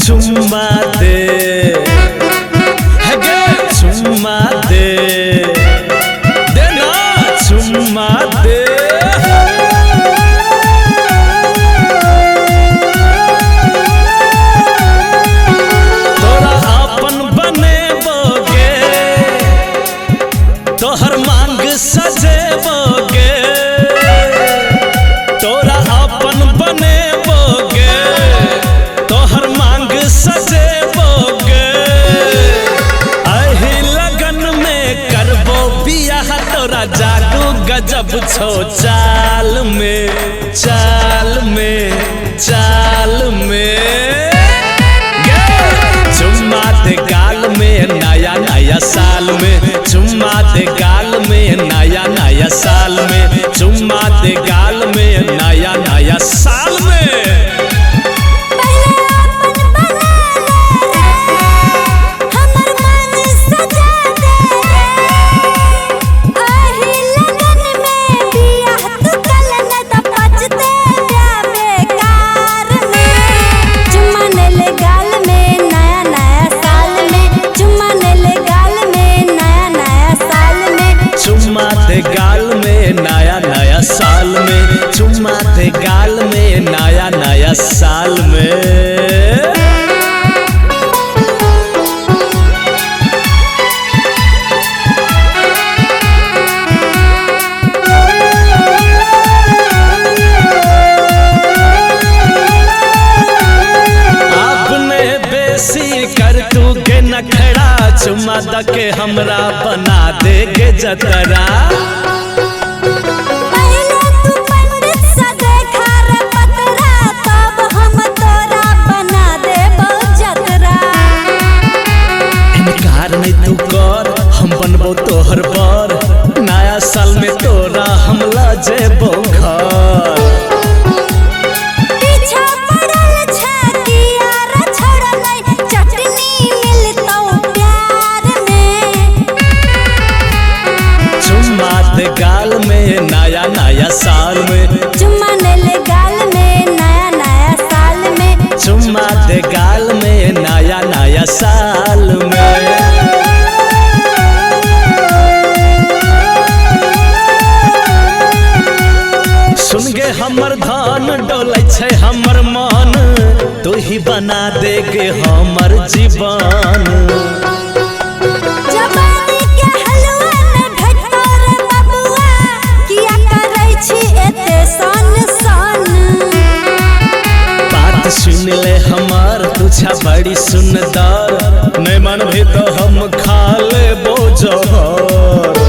चुम्मा दे गे चुम्मा दे देना चुम्मा दे। तोरा अपन बनेबोगे तोहर मांग सजेबोगे तोरा अपन बनेबोगे तोहर मांग सजेबोगे अही लगन में करबो बियाह तोरा जादू गजब छो चाल में चाल में चाल में चुम्मा दे गाल में नया नया साल में चुम्मा दे गाल में नया नया साल में चुम्मा दे गाल में नया नया साल में। चुम्मा दे गाल में नया नया साल में चुम्मा दे गाल में नया नया साल में। आपने बेसी कर तू के नखड़ा चुम्मा दके हमरा बना देगे जतरा। पहले तू पंडित सा देखा रे पतरा तब हम तोरा बना देबो जतरा। इनकार नहीं तू कर हम बनबो तोहर बर नया साल में तोरा हम ला जेबो घर। पीछा पड़ल छकिया रे छोड़लै चटनी मिलतौ प्यार में। चुम्मा दे गाल में नया नया साल में चुम्मा ले गाल में नया नया साल में चुम्मा दे गाल में नया नया साल में। सुन गे हमर धान डोलै छै हमर मन तू ही बना देगे हमर जीवन। जवानी के हलवा न भेटतो रे बबुआ किया करै छी एते सन सन। बात सुन ले हमर तुझा बड़ी सुंदर नहीं मन भी तो हम खा लेबो जहर।